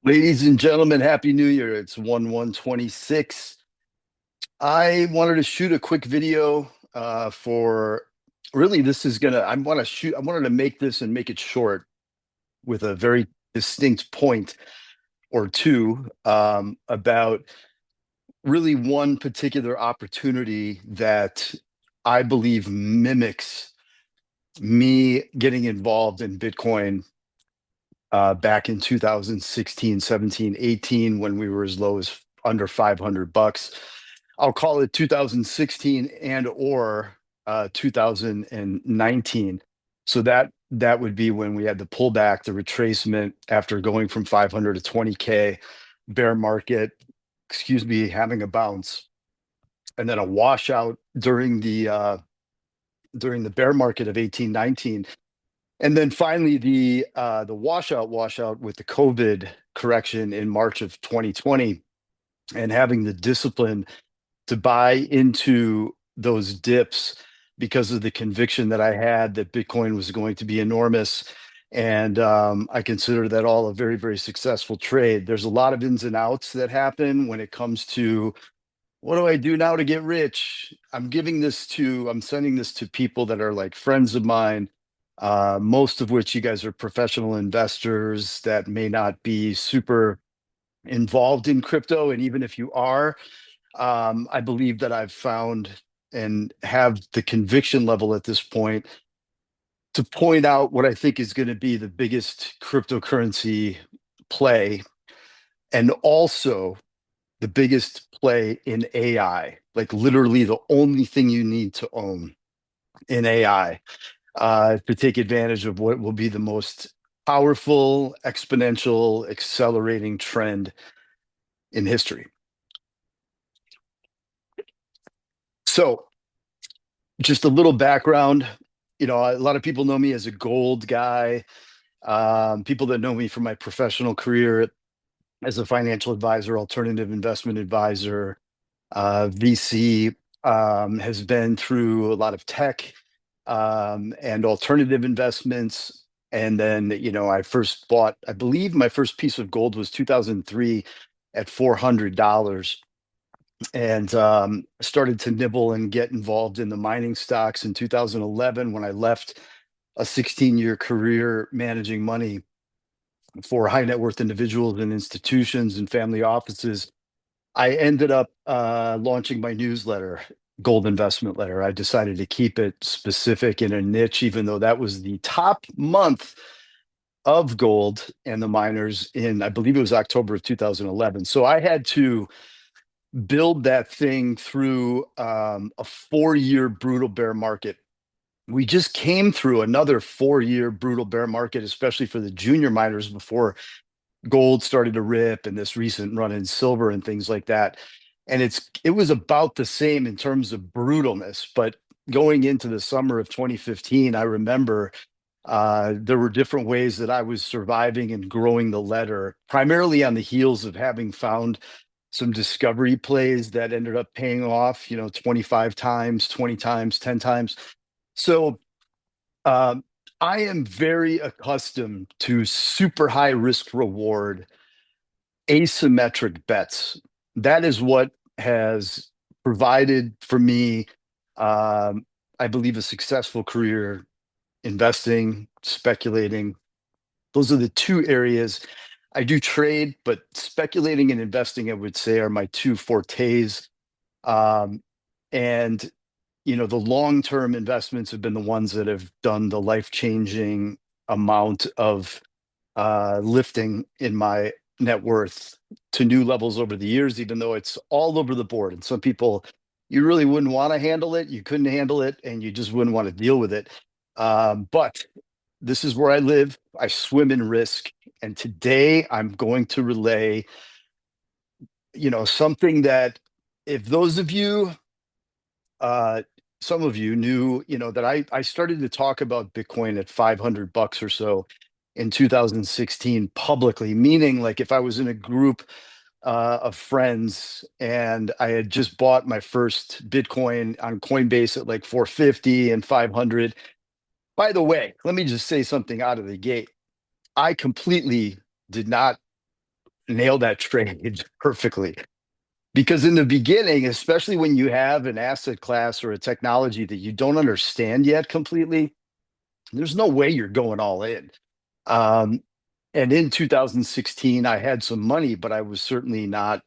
Ladies and gentlemen, Happy New Year. It's 1/1/26. I wanted to shoot a quick video for really this is gonna I wanted to make this and make it short with a very distinct point or two about really one particular opportunity that I believe mimics me getting involved in Bitcoin back in 2016, 17, 18, when we were as low as under $500. I'll call it 2016 and or 2019. So that would be when we had the pullback, the retracement after going from 500 to 20K, bear market, excuse me, having a bounce, and then a washout during the bear market of 18, 19. And then finally the washout with the COVID correction in March of 2020, and having the discipline to buy into those dips because of the conviction that I had that Bitcoin was going to be enormous. And I consider that all a very, very successful trade. There's a lot of ins and outs that happen when it comes to what do I do now to get rich? I'm sending this to people that are like friends of mine, most of which you guys are professional investors that may not be super involved in crypto. And even if you are, I believe that I've found and have the conviction level at this point to point out what I think is going to be the biggest cryptocurrency play, and also the biggest play in AI, like literally the only thing you need to own in AI to take advantage of what will be the most powerful, exponential, accelerating trend in history. So, just a little background. A lot of people know me as a gold guy. People that know me from my professional career as a financial advisor, alternative investment advisor, VC, has been through a lot of tech and alternative investments. And then, I believe my first piece of gold was 2003 at $400, and started to nibble and get involved in the mining stocks in 2011 when I left a 16-year career managing money for high net worth individuals and institutions and family offices. I ended up launching my newsletter, Gold Investment Letter. I decided to keep it specific in a niche, even though that was the top month of gold and the miners in, I believe it was October of 2011. So I had to build that thing through a 4-year brutal bear market. We just came through another 4-year brutal bear market, especially for the junior miners before gold started to rip and this recent run in silver and things like that. And it was about the same in terms of brutalness, but going into the summer of 2015, I remember there were different ways that I was surviving and growing the letter, primarily on the heels of having found some discovery plays that ended up paying off, 25 times, 20 times, 10 times. So um, I am very accustomed to super high risk reward asymmetric bets. That is what has provided for me, I believe, a successful career investing, speculating. Those are the two areas I do trade, but speculating and investing, I would say, are my two fortes. Um, and the long-term investments have been the ones that have done the life-changing amount of lifting in my net worth to new levels over the years, even though it's all over the board. And some people, you really wouldn't want to handle it, you couldn't handle it, and you just wouldn't want to deal with it. But this is where I live. I swim in risk. And today I'm going to relay, something that if those of you, uh, some of you knew, that I started to talk about Bitcoin at $500 or so in 2016 publicly, meaning like if I was in a group of friends and I had just bought my first Bitcoin on Coinbase at like 450 and 500. By the way, let me just say something out of the gate. I completely did not nail that trade perfectly. Because in the beginning, especially when you have an asset class or a technology that you don't understand yet completely, there's no way you're going all in. Um, and in 2016, I had some money, but I was certainly not,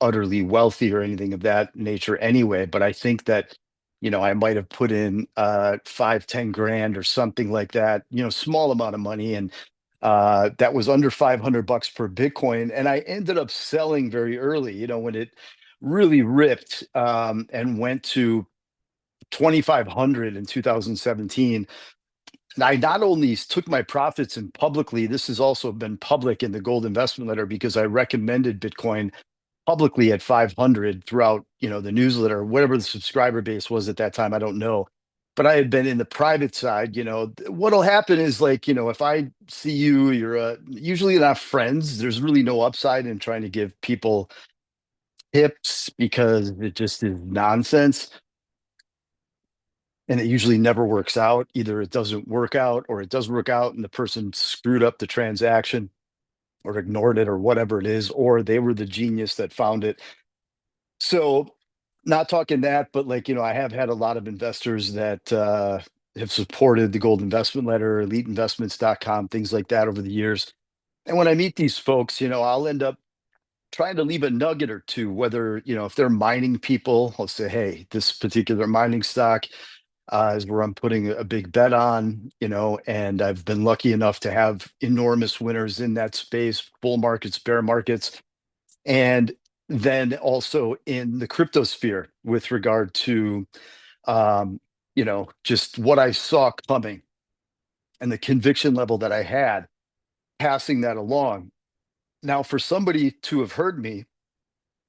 utterly wealthy or anything of that nature anyway. But I think that, I might have put in 5, 10 grand or something like that, small amount of money. And that was under $500 per Bitcoin. And I ended up selling very early, when it really ripped and went to 2,500 in 2017. And I not only took my profits and publicly, this has also been public in the gold investment letter because I recommended Bitcoin publicly at 500 throughout, the newsletter, whatever the subscriber base was at that time, I don't know. But I had been in the private side, what'll happen is like, if I see you, you're usually not friends. There's really no upside in trying to give people tips because it just is nonsense. And it usually never works out. Either it doesn't work out or it does work out and the person screwed up the transaction or ignored it or whatever it is, or they were the genius that found it. So, not talking that, but like, I have had a lot of investors that have supported the Gold Investment Letter, eliteinvestments.com, things like that over the years. And when I meet these folks, I'll end up trying to leave a nugget or two, whether, if they're mining people, I'll say, hey, this particular mining stock is where I'm putting a big bet on, and I've been lucky enough to have enormous winners in that space, bull markets, bear markets, and then also in the crypto sphere with regard to, just what I saw coming and the conviction level that I had, passing that along. Now, for somebody to have heard me,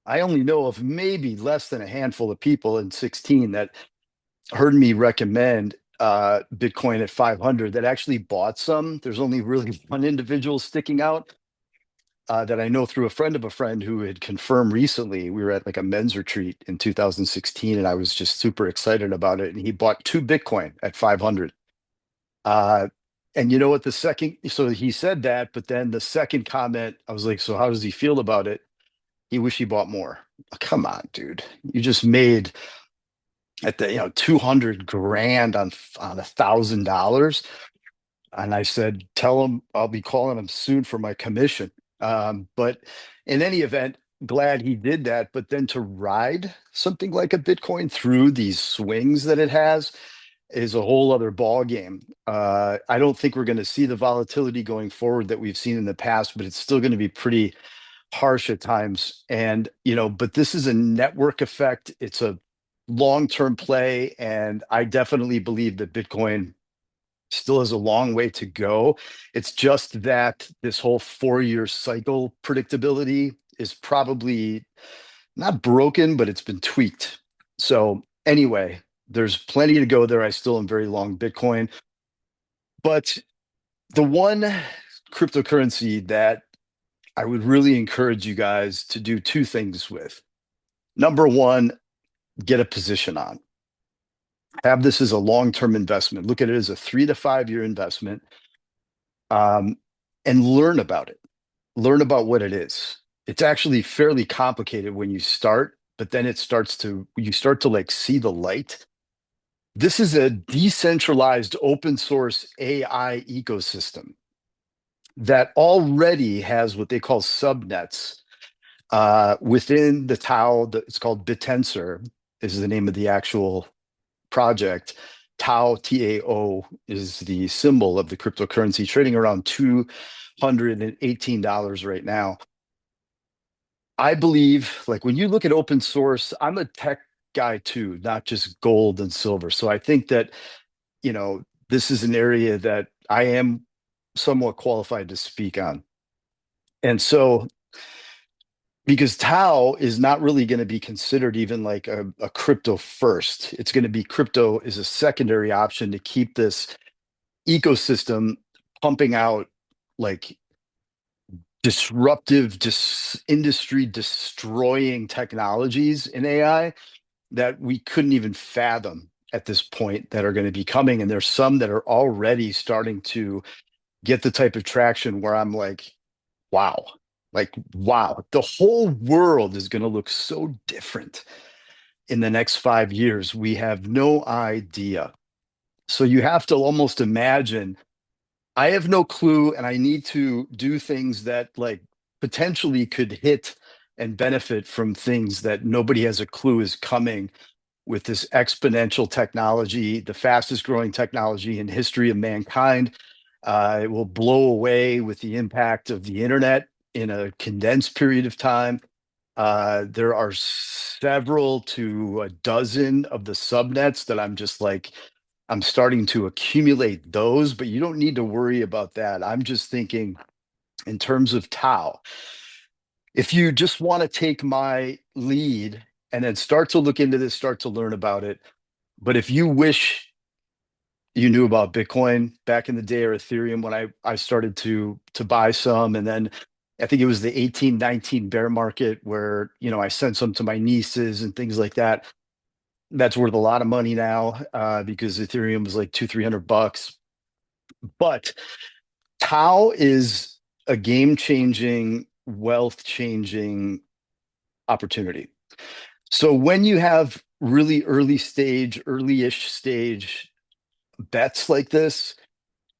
I only know of maybe less than a handful of people in 16 that heard me recommend Bitcoin at 500 that actually bought some. There's only really one individual sticking out that I know through a friend of a friend who had confirmed recently. We were at like a men's retreat in 2016, and I was just super excited about it. And he bought 2 Bitcoin at 500. Uh, and you know what? So he said that, but then the second comment, I was like, so how does he feel about it? He wish he bought more. Come on, dude. You just made at the 200 grand on $1,000. And I said, tell him I'll be calling him soon for my commission. But in any event, glad he did that. But then to ride something like a Bitcoin through these swings that it has is a whole other ball game. I don't think we're going to see the volatility going forward that we've seen in the past, but it's still going to be pretty harsh at times. And, but this is a network effect. It's a long-term play. And I definitely believe that Bitcoin still has a long way to go. It's just that this whole 4-year cycle predictability is probably not broken, but it's been tweaked. So anyway, there's plenty to go there. I still am very long Bitcoin. But the one cryptocurrency that I would really encourage you guys to do two things with. Number one, get a position on. Have this as a long-term investment. Look at it as a 3 to 5 year investment, and learn about it. Learn about what it is. It's actually fairly complicated when you start, but then you start to like see the light. This is a decentralized open source AI ecosystem that already has what they call subnets within the Tau. It's called Bittensor is the name of the actual project. Tau, TAO, is the symbol of the cryptocurrency, trading around $218 right now. I believe, like when you look at open source, I'm a tech guy too, not just gold and silver. So I think that, this is an area that I am somewhat qualified to speak on. And so, because Tau is not really going to be considered even like a crypto first, it's going to be crypto is a secondary option to keep this ecosystem pumping out like disruptive, industry destroying technologies in AI that we couldn't even fathom at this point that are going to be coming. And there's some that are already starting to get the type of traction where I'm like, wow. Like, wow, the whole world is going to look so different in the next 5 years. We have no idea. So you have to almost imagine, I have no clue, and I need to do things that like potentially could hit and benefit from things that nobody has a clue is coming with this exponential technology, the fastest growing technology in history of mankind. It will blow away with the impact of the internet in a condensed period of time. There are several to a dozen of the subnets that I'm just like, I'm starting to accumulate those, but you don't need to worry about that. I'm just thinking in terms of Tau. If you just want to take my lead and then start to look into this, start to learn about it. But if you wish you knew about Bitcoin back in the day, or Ethereum when I started to buy some, and then I think it was the 1819 bear market where I sent some to my nieces and things like that. That's worth a lot of money now because Ethereum was like 200-300 bucks. But Tau is a game changing, wealth changing opportunity. So when you have really early stage, early-ish stage bets like this,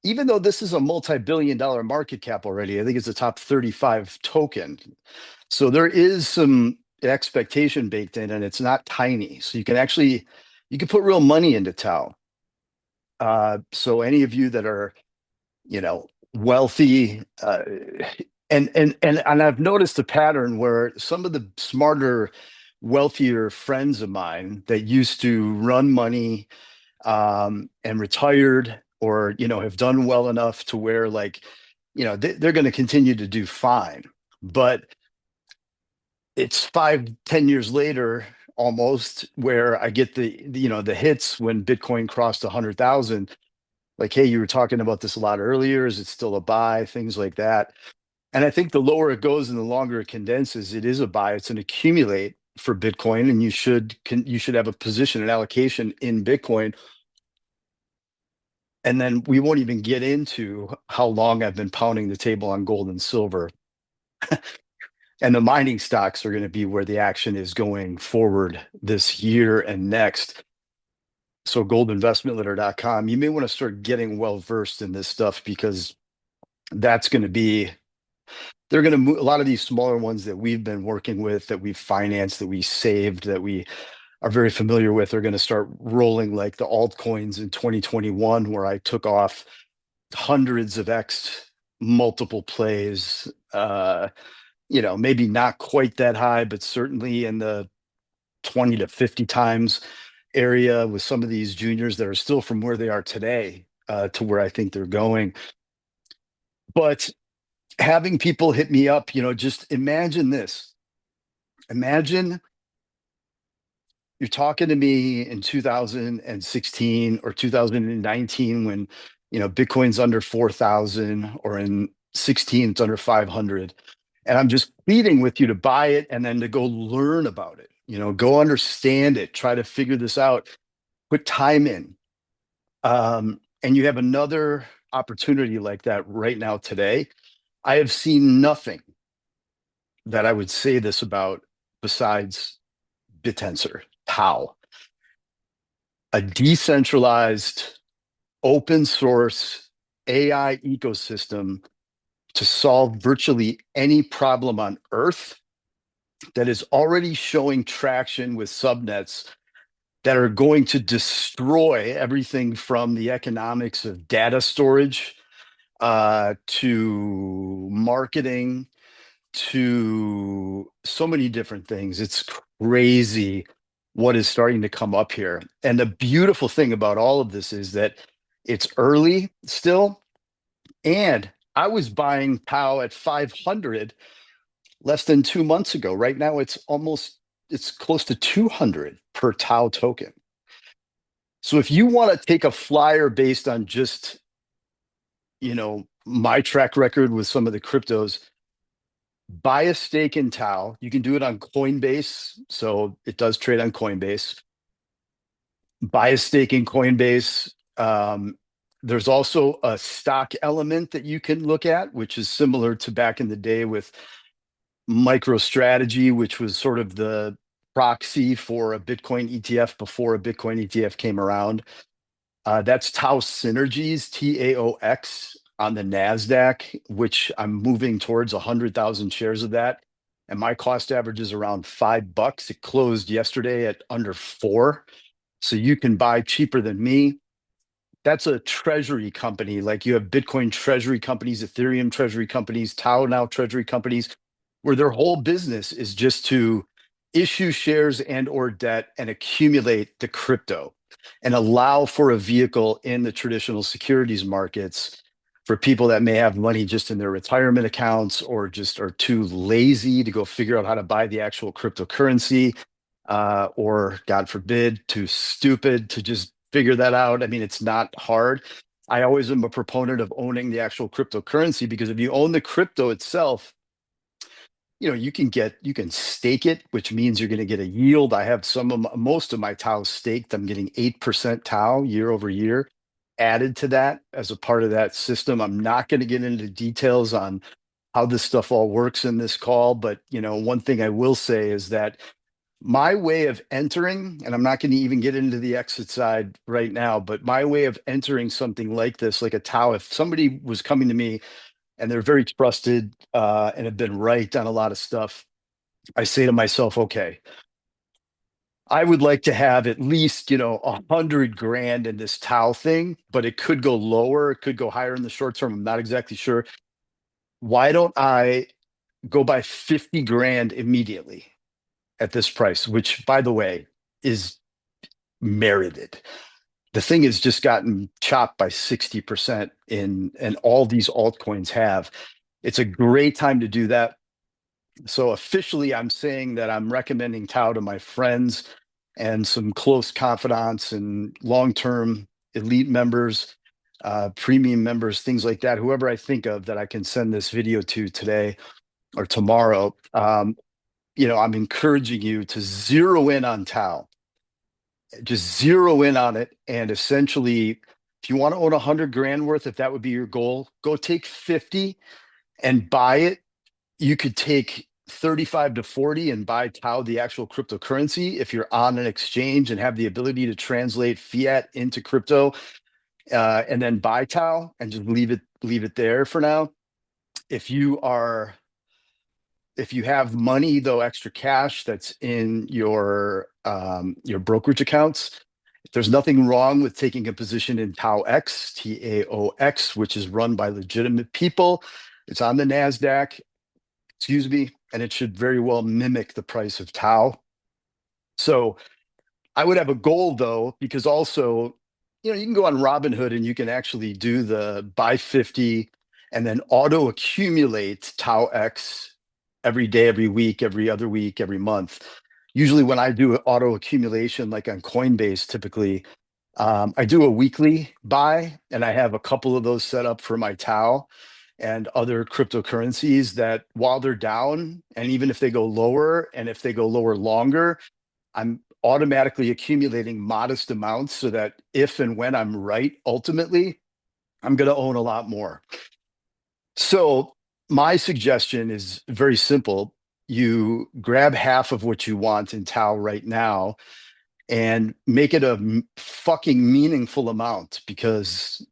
even though this is a multi-billion-dollar market cap already, I think it's a top 35 token. So there is some expectation baked in, and it's not tiny. So you can put real money into Tau. So any of you that are, wealthy, and I've noticed a pattern where some of the smarter, wealthier friends of mine that used to run money and retired, or have done well enough to where like they're going to continue to do fine, but it's 5-10 years later almost where I get the hits when Bitcoin crossed 100,000. Like, hey, you were talking about this a lot earlier, is it still a buy, things like that. And I think the lower it goes and the longer it condenses, it is a buy. It's an accumulate for Bitcoin, and you should have a position, an allocation in Bitcoin. And then we won't even get into how long I've been pounding the table on gold and silver. And the mining stocks are going to be where the action is going forward this year and next. So goldinvestmentletter.com, you may want to start getting well versed in this stuff, because that's going to be, they're going to move a lot of these smaller ones that we've been working with, that we've financed, that we saved, that we are very familiar with, are going to start rolling like the altcoins in 2021, where I took off hundreds of X multiple plays. Maybe not quite that high, but certainly in the 20 to 50 times area with some of these juniors that are still from where they are today to where I think they're going. But having people hit me up, just imagine this. Imagine you're talking to me in 2016 or 2019 when, Bitcoin's under 4,000, or in 16 it's under 500. And I'm just pleading with you to buy it and then to go learn about it, go understand it, try to figure this out, put time in. And you have another opportunity like that right now today. I have seen nothing that I would say this about besides Bittensor, Tau, a decentralized, open source AI ecosystem to solve virtually any problem on Earth, that is already showing traction with subnets that are going to destroy everything from the economics of data storage to marketing to so many different things. It's crazy what is starting to come up here. And the beautiful thing about all of this is that it's early still. And I was buying Tau at 500 less than 2 months ago. Right now, it's close to 200 per Tau token. So if you want to take a flyer based on just, my track record with some of the cryptos, buy a stake in Tau. You can do it on Coinbase. So it does trade on Coinbase. Buy a stake in Coinbase. There's also a stock element that you can look at, which is similar to back in the day with MicroStrategy, which was sort of the proxy for a Bitcoin ETF before a Bitcoin ETF came around. That's Tau Synergies, TAOX on the NASDAQ, which I'm moving towards 100,000 shares of that. And my cost average is around $5. It closed yesterday at under 4. So you can buy cheaper than me. That's a treasury company. Like you have Bitcoin treasury companies, Ethereum treasury companies, Tau now treasury companies, where their whole business is just to issue shares and or debt and accumulate the crypto and allow for a vehicle in the traditional securities markets for people that may have money just in their retirement accounts or just are too lazy to go figure out how to buy the actual cryptocurrency, or God forbid, too stupid to just figure that out. I mean, it's not hard. I always am a proponent of owning the actual cryptocurrency because if you own the crypto itself, you can stake it, which means you're going to get a yield. I have most of my Tau staked. I'm getting 8% Tau year over year added to that as a part of that system. I'm not going to get into details on how this stuff all works in this call, but one thing I will say is that my way of entering, and I'm not going to even get into the exit side right now, but my way of entering something like this, like a Tau, if somebody was coming to me and they're very trusted and have been right on a lot of stuff, I say to myself, okay, I would like to have at least, 100 grand in this Tau thing, but it could go lower. It could go higher in the short term. I'm not exactly sure. Why don't I go buy 50 grand immediately at this price, which by the way, is merited. The thing has just gotten chopped by 60% and all these altcoins have. It's a great time to do that. So officially, I'm saying that I'm recommending Tau to my friends and some close confidants and long-term elite members, premium members, things like that. Whoever I think of that I can send this video to today or tomorrow. I'm encouraging you to zero in on Tau. Just zero in on it, and essentially, if you want to own 100 grand worth, if that would be your goal, go take 50 and buy it. You could take 35 to 40 and buy Tau, the actual cryptocurrency, if you're on an exchange and have the ability to translate fiat into crypto, and then buy Tau and just leave it there for now. If you have money though, extra cash that's in your brokerage accounts, there's nothing wrong with taking a position in TAOX, TAOX, which is run by legitimate people. It's on the NASDAQ, excuse me, and it should very well mimic the price of Tau. So I would have a goal though, because also, you can go on Robinhood and you can actually do the buy 50 and then auto accumulate Tau X every day, every week, every other week, every month. Usually when I do auto accumulation, like on Coinbase, typically, I do a weekly buy and I have a couple of those set up for my Tau and other cryptocurrencies that while they're down, and even if they go lower and if they go lower longer, I'm automatically accumulating modest amounts so that if and when I'm right, ultimately, I'm going to own a lot more. So my suggestion is very simple. You grab half of what you want in Tau right now and make it a fucking meaningful amount, because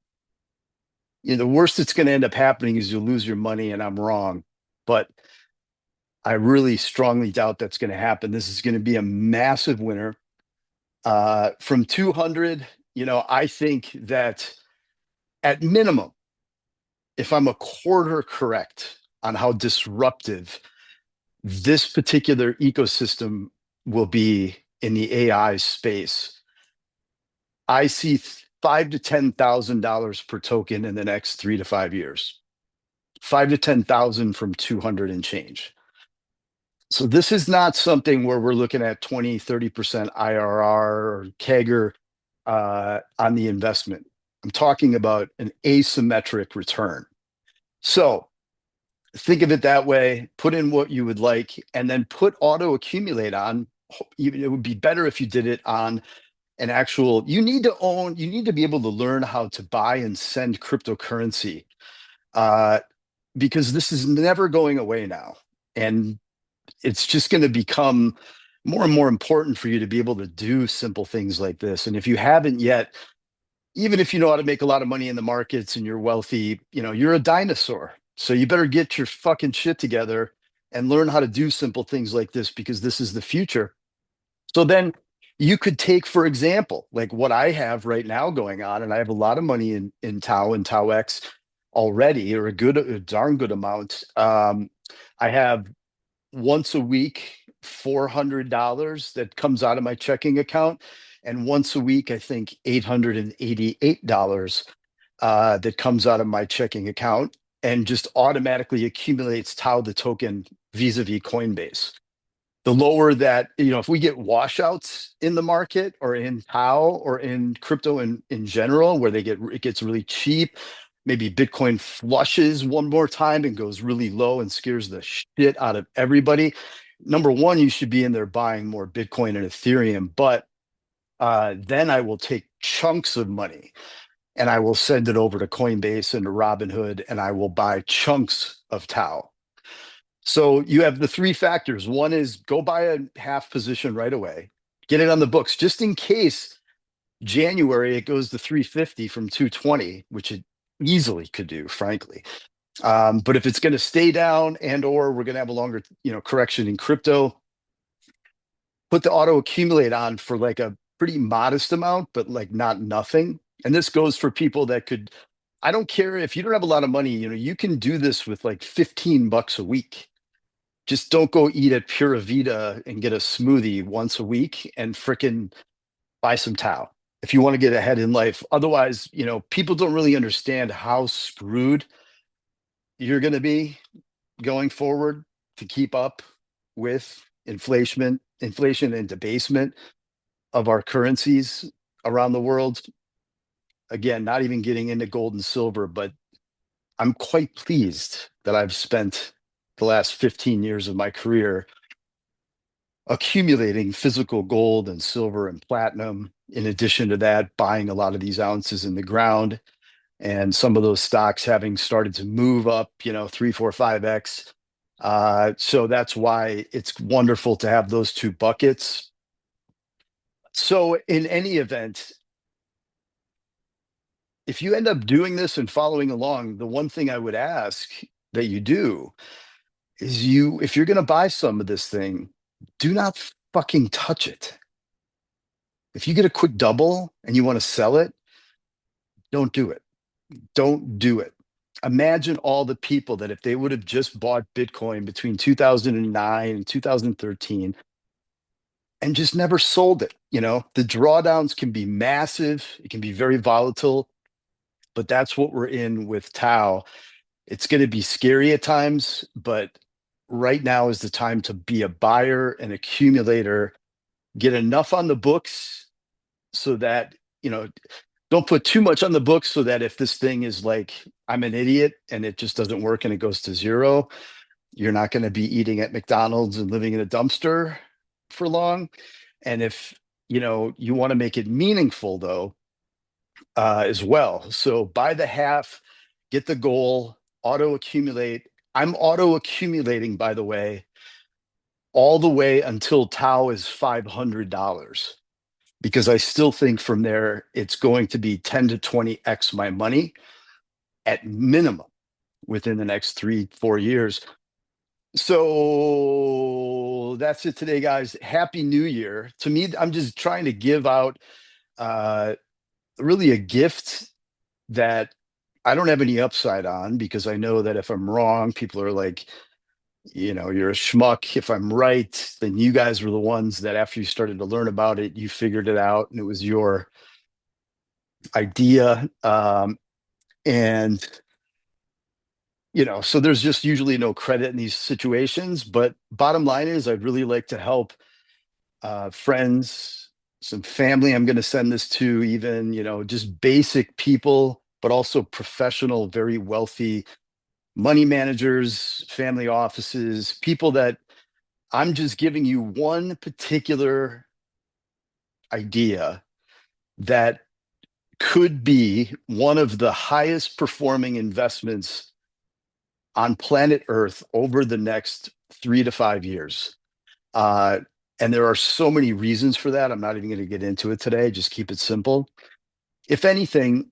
the worst that's going to end up happening is you'll lose your money, and I'm wrong. But I really strongly doubt that's going to happen. This is going to be a massive winner. From 200, I think that at minimum, if I'm a quarter correct on how disruptive this particular ecosystem will be in the AI space, I see $5,000 to $10,000 per token in the next 3 to 5 years. 5 to 10,000 from 200 and change. So this is not something where we're looking at 20, 30% IRR or CAGR on the investment. I'm talking about an asymmetric return. So think of it that way, put in what you would like, and then put auto accumulate on. It would be better if you did it on an actual, you need to be able to learn how to buy and send cryptocurrency, because this is never going away now. And it's just going to become more and more important for you to be able to do simple things like this. And if you haven't yet, even if you know how to make a lot of money in the markets and you're wealthy, you're a dinosaur. So you better get your fucking shit together and learn how to do simple things like this, because this is the future. So then you could take, for example, like what I have right now going on, and I have a lot of money in Tau and Tau X already, or a darn good amount. I have once a week $400 that comes out of my checking account, and once a week I think $888 that comes out of my checking account, and just automatically accumulates Tau the token vis-a-vis Coinbase. The lower that, if we get washouts in the market or in Tau or in crypto in general, where it gets really cheap, maybe Bitcoin flushes one more time and goes really low and scares the shit out of everybody. Number one, you should be in there buying more Bitcoin and Ethereum, but then I will take chunks of money and I will send it over to Coinbase and to Robinhood, and I will buy chunks of Tau. So you have the three factors. One is go buy a half position right away, get it on the books, just in case January it goes to 350 from 220, which it easily could do, frankly. But if it's going to stay down and or we're going to have a longer, correction in crypto, put the auto accumulate on for like a pretty modest amount, but like not nothing. And this goes for people that could, I don't care if you don't have a lot of money, you can do this with like $15 a week. Just don't go eat at Pura Vida and get a smoothie once a week and fricking buy some Tau if you want to get ahead in life. Otherwise, people don't really understand how screwed you're going to be going forward to keep up with inflation and debasement of our currencies around the world. Again, not even getting into gold and silver, but I'm quite pleased that I've spent the last 15 years of my career accumulating physical gold and silver and platinum. In addition to that, buying a lot of these ounces in the ground, and some of those stocks having started to move up, 3, 4, 5x. So that's why it's wonderful to have those two buckets. So in any event, if you end up doing this and following along, the one thing I would ask that you do is if you're going to buy some of this thing, do not fucking touch it. If you get a quick double and you want to sell it, don't do it. Don't do it. Imagine all the people that if they would have just bought Bitcoin between 2009 and 2013 and just never sold it. The drawdowns can be massive. It can be very volatile, but that's what we're in with Tau. It's going to be scary at times, but right now is the time to be a buyer and accumulator. Get enough on the books so that, don't put too much on the books so that if this thing is like, I'm an idiot and it just doesn't work and it goes to zero, you're not going to be eating at McDonald's and living in a dumpster for long. And if, you want to make it meaningful though, as well. So buy the half, get the goal, auto accumulate. I'm auto accumulating, by the way, all the way until Tau is $500, because I still think from there it's going to be 10 to 20x my money at minimum within the next 3, 4 years. So that's it today, guys. Happy New Year. To me, I'm just trying to give out really a gift that I don't have any upside on, because I know that if I'm wrong, people are like, you're a schmuck. If I'm right, then you guys were the ones that after you started to learn about it, you figured it out and it was your idea. And, so there's just usually no credit in these situations. But bottom line is, I'd really like to help friends, some family I'm going to send this to, even, just basic people, but also professional, very wealthy money managers, family offices, people that I'm just giving you one particular idea that could be one of the highest performing investments on planet Earth over the next 3 to 5 years. Uh, and there are so many reasons for that. I'm not even going to get into it today. Just keep it simple. If anything,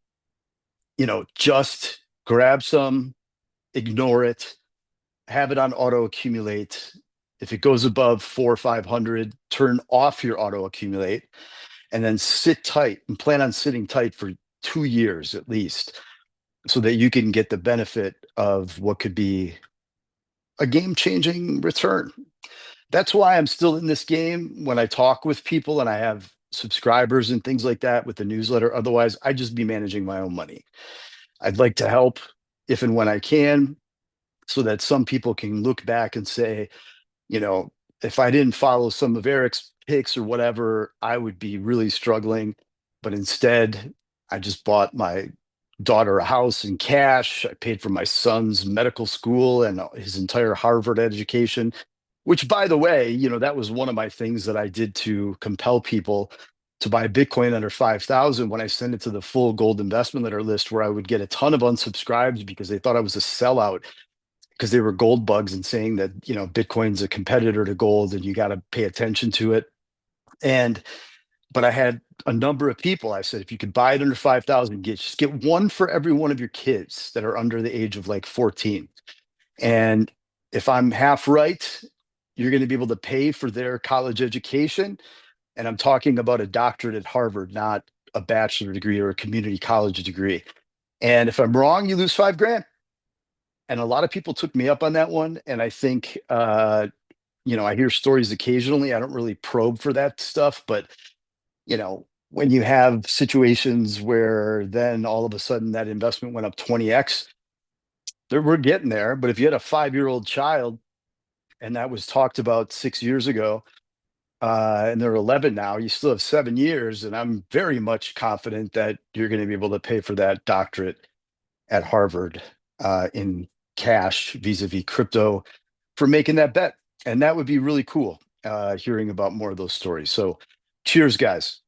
just grab some, ignore it, have it on auto accumulate. If it goes above 4 or 500, turn off your auto accumulate and then sit tight and plan on sitting tight for 2 years at least so that you can get the benefit of what could be a game changing return. That's why I'm still in this game when I talk with people and I have subscribers and things like that with the newsletter. Otherwise, I'd just be managing my own money. I'd like to help if and when I can so that some people can look back and say, you know, if I didn't follow some of Eric's picks or whatever, I would be really struggling. But instead, I just bought my daughter a house in cash. I paid for my son's medical school and his entire Harvard education, which, by the way, that was one of my things that I did to compel people to buy Bitcoin under 5,000 when I sent it to the full gold investment letter list, where I would get a ton of unsubscribes because they thought I was a sellout because they were gold bugs and saying that, Bitcoin's a competitor to gold and you got to pay attention to it. And, but I had a number of people. I said, if you could buy it under 5,000, just get one for every one of your kids that are under the age of like 14. And if I'm half right, you're going to be able to pay for their college education. And I'm talking about a doctorate at Harvard, not a bachelor degree or a community college degree. And if I'm wrong, you lose 5 grand. And a lot of people took me up on that one. And I think, I hear stories occasionally. I don't really probe for that stuff, but when you have situations where then all of a sudden that investment went up 20x, we're getting there. But if you had a 5-year-old child, and that was talked about 6 years ago, and they're 11 now, you still have 7 years. And I'm very much confident that you're going to be able to pay for that doctorate at Harvard in cash vis-a-vis crypto for making that bet. And that would be really cool, hearing about more of those stories. So cheers, guys.